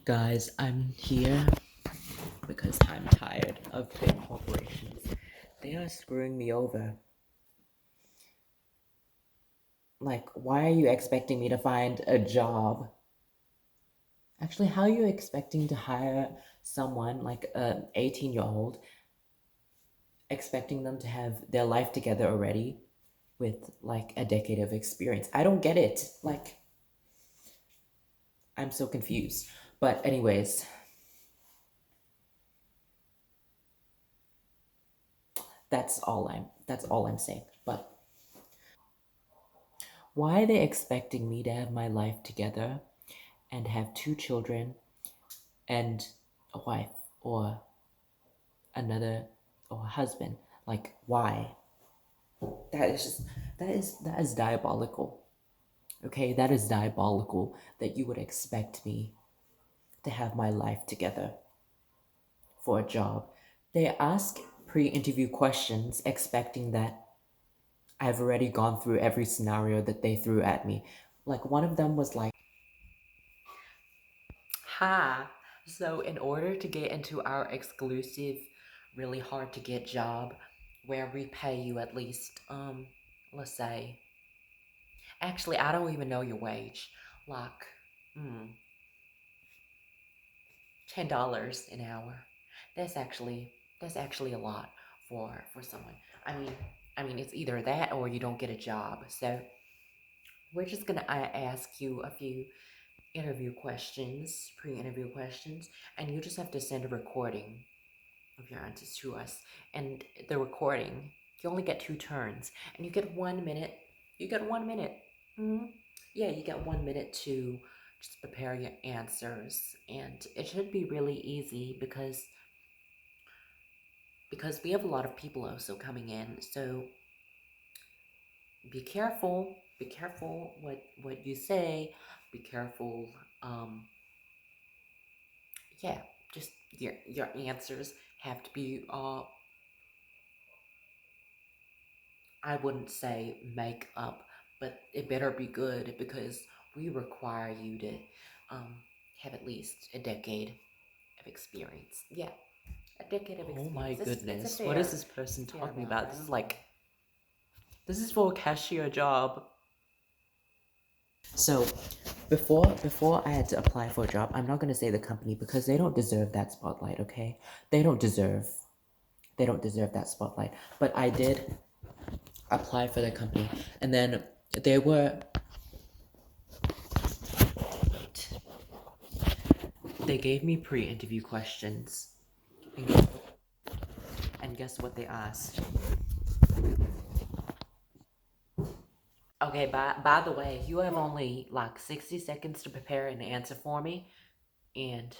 Guys, I'm here because I'm tired of big corporations. They are screwing me over. Like, why are you expecting me to find a job? Actually, how are you expecting to hire someone like a 18-year-old, expecting them to have their life together already with like a decade of experience? I don't get it. Like, I'm so confused. But anyways, that's all I'm saying. But why are they expecting me to have my life together and have 2 children and a wife or another or a husband? Like, why? That is just that is diabolical. Okay, that is diabolical that you would expect me to have my life together for a job. They ask pre-interview questions expecting that I've already gone through every scenario that they threw at me. Like one of them was like, "Hi, so in order to get into our exclusive, really hard to get job where we pay you at least, let's say, actually, I don't even know your wage, like, hmm, $10 an hour. That's actually a lot for someone. I mean, it's either that or you don't get a job. So we're just gonna ask you a few interview questions, pre-interview questions, and you just have to send a recording of your answers to us. And the recording, you only get 2 turns, and you get 1 minute. You get 1 minute. Yeah, you get 1 minute to just prepare your answers, and it should be really easy because we have a lot of people also coming in. So be careful. Be careful what you say. Be careful. Yeah, just your answers have to be I wouldn't say make up, but it better be good because we require you to have at least a decade of experience. Yeah, a decade of experience. Oh my goodness, what is this person talking about? This is like, this is for a cashier job. So, before I had to apply for a job, I'm not gonna say the company because they don't deserve that spotlight. Okay, they don't deserve that spotlight. But I did apply for the company, and then they were. They gave me pre-interview questions, and guess what they asked? Okay, by the way, you have only like 60 seconds to prepare an answer for me, and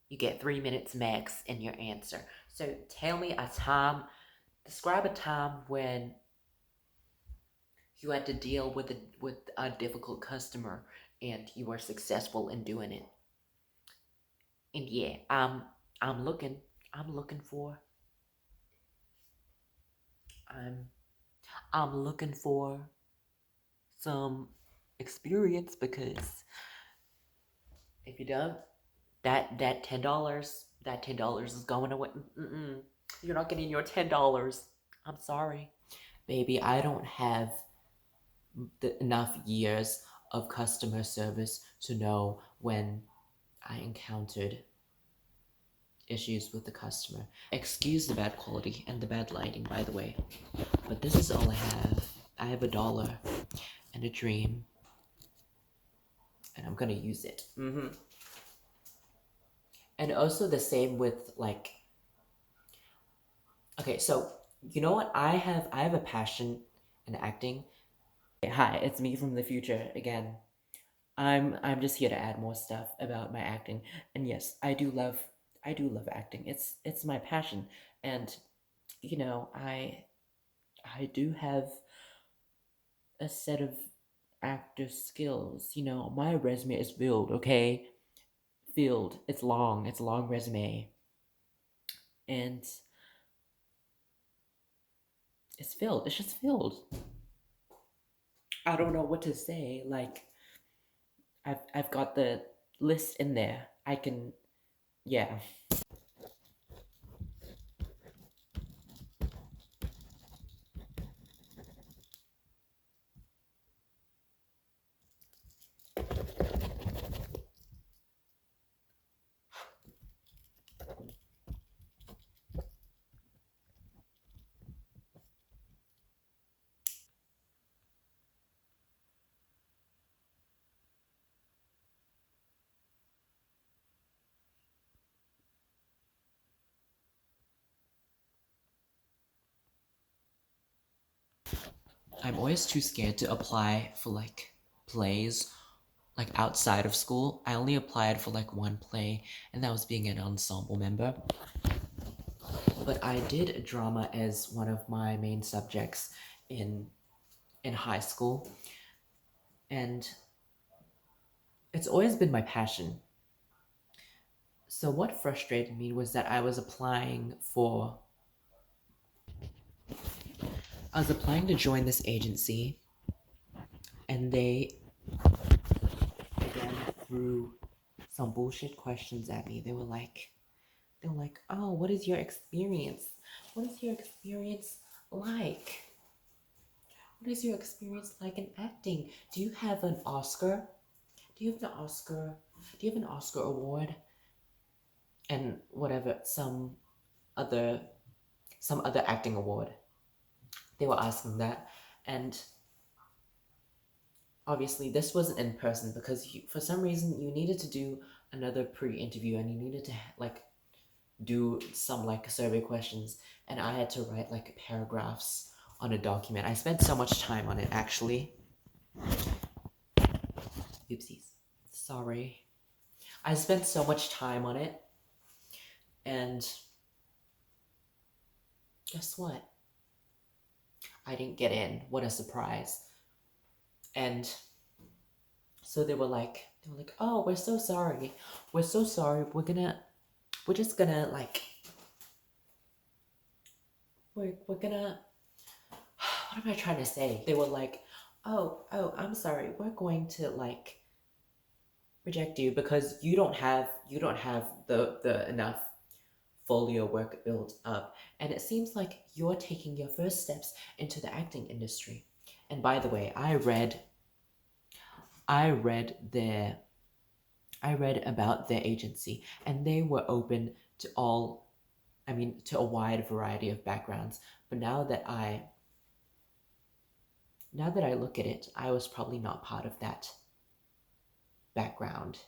you get 3 minutes max in your answer. So tell me a time, describe a time when you had to deal with a difficult customer and you were successful in doing it. And yeah, I'm looking I'm looking for I'm I'm looking for some experience because if you don't, that $10 is going away. You're not getting your $10. I'm sorry, baby. I don't have enough years of customer service to know when I encountered issues with the customer. Excuse the bad quality and the bad lighting, by the way. But this is all I have. I have $1 and a dream, and I'm gonna use it. And also the same with like. Okay, so you know what? I have a passion in acting. Hi, it's me from the future again. I'm just here to add more stuff about my acting. And yes, I do love acting. It's my passion. And I do have a set of actor skills. My resume is filled, okay? Filled. It's long. It's a long resume. And it's filled. It's just filled. I don't know what to say. Like I've got the list in there. I can, yeah. I'm always too scared to apply for like plays like outside of school. I only applied for like one play, and that was being an ensemble member. But I did drama as one of my main subjects in high school, and it's always been my passion. So what frustrated me was that I was applying to join this agency, and they again threw some bullshit questions at me. They were like, "Oh, what is your experience? What is your experience like? What is your experience like in acting? Do you have an Oscar? Do you have an Oscar? Do you have an Oscar award?" And whatever, other some other acting award. They were asking that, and obviously this wasn't in person because for some reason you needed to do another pre-interview, and you needed to like do some like survey questions, and I had to write like paragraphs on a document. I spent so much time on it actually. Oopsies. Sorry. I spent so much time on it, and guess what? I didn't get in. What a surprise. And so they were like, "Oh, we're so sorry. We're so sorry. We're just gonna like we're gonna what am I trying to say?" They were like, "Oh, I'm sorry. We're going to like reject you because you don't have the enough folio work built up, and it seems like you're taking your first steps into the acting industry." And by the way, I read their I read about their agency, and they were open to to a wide variety of backgrounds. But now that I look at it, I was probably not part of that background,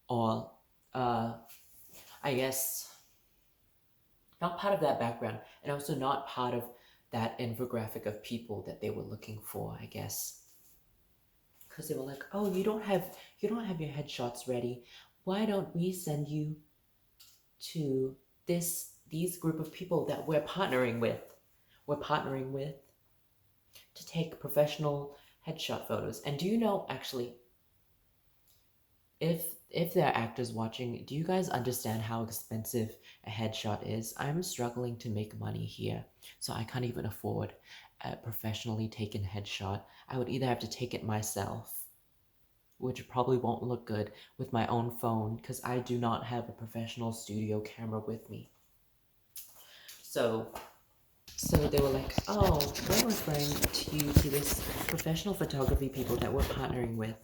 or uh, I guess not part of that background, and also not part of that infographic of people that they were looking for. I guess because they were like, "Oh, you don't have your headshots ready. Why don't we send you to these group of people that we're partnering with? We're partnering with to take professional headshot photos." And do you know actually, if there are actors watching, do you guys understand how expensive a headshot is? I'm struggling to make money here, so I can't even afford a professionally taken headshot. I would either have to take it myself, which probably won't look good with my own phone because I do not have a professional studio camera with me. So So they were like, "Oh, we're referring to you to this professional photography people that we're partnering with.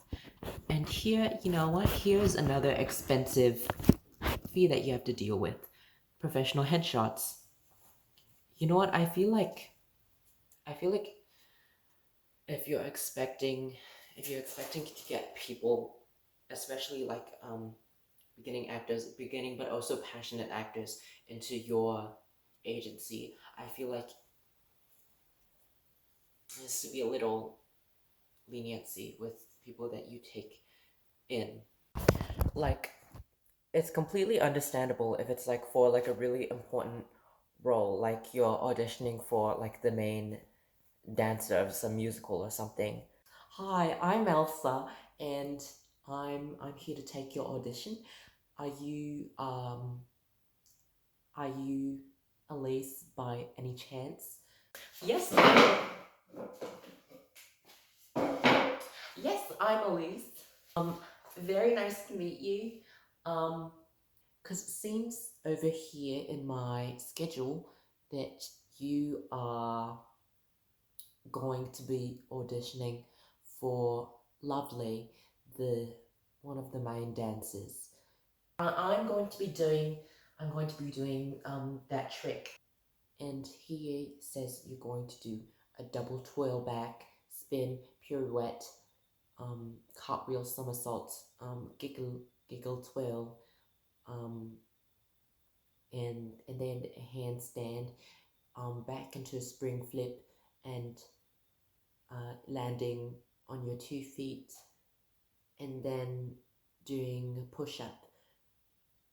And here, you know what? Here's another expensive fee that you have to deal with. Professional headshots." You know what? I feel like if you're expecting if you're expecting to get people, especially like beginning actors, beginning but also passionate actors into your agency, I feel like there needs to be a little leniency with people that you take in. Like, it's completely understandable if it's like for like a really important role, like you're auditioning for like the main dancer of some musical or something. "Hi, I'm Elsa, and I'm here to take your audition. Are you Elise by any chance?" Yes, yes, I'm Elise. Very nice to meet you. Um, because it seems over here in my schedule that you are going to be auditioning for Lovely, the one of the main dancers. I'm going to be doing that trick. And he says you're going to do a double twirl back, spin, pirouette, cartwheel, somersault, giggle twirl, um, and then a handstand, back into a spring flip, and landing on your 2 feet, and then doing a push up,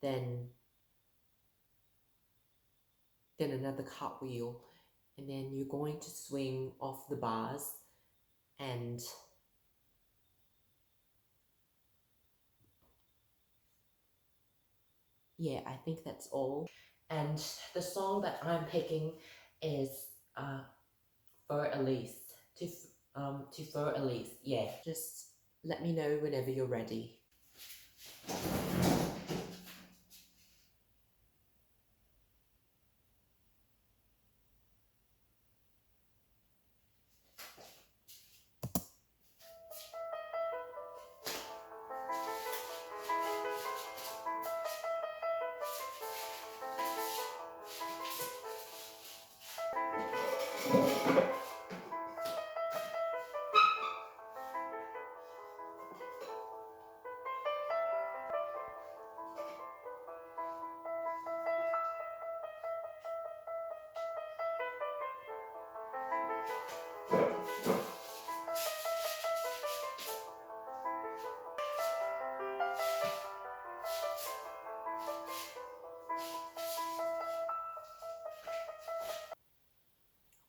then another cartwheel, and then you're going to swing off the bars, and yeah, I think that's all. And the song that I'm picking is uh, For Elise. To For Elise. Yeah, just let me know whenever you're ready.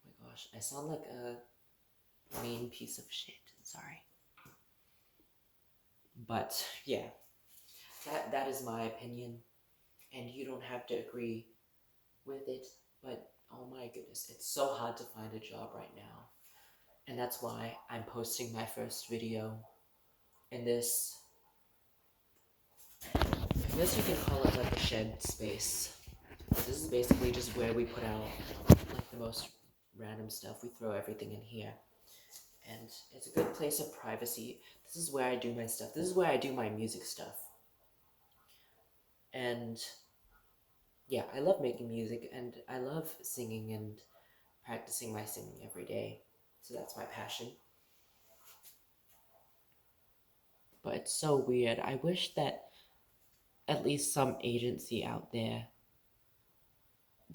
Oh my gosh, I sound like a mean piece of shit. Sorry. But yeah, that is my opinion, and you don't have to agree with it. But oh my goodness, it's so hard to find a job right now, and that's why I'm posting my first video in this. I guess you can call it like a shed space. This is basically just where we put out like the most random stuff. We throw everything in here, and it's a good place of privacy. This is where I do my stuff. This is where I do my music stuff. And yeah, I love making music, and I love singing and practicing my singing every day. So that's my passion. But it's so weird. I wish that at least some agency out there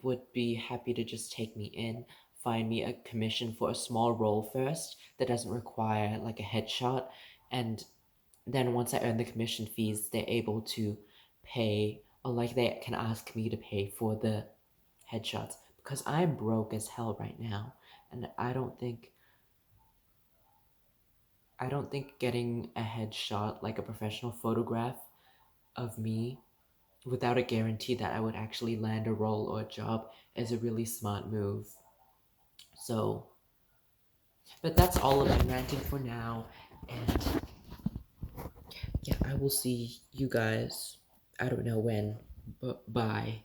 would be happy to just take me in, find me a commission for a small role first that doesn't require like a headshot, and then once I earn the commission fees, they're able to pay, or like they can ask me to pay for the headshots, because I'm broke as hell right now, and I don't think getting a headshot, like a professional photograph of me without a guarantee that I would actually land a role or a job is a really smart move. So, but that's all of my ranting for now, and yeah, I will see you guys, I don't know when, but bye.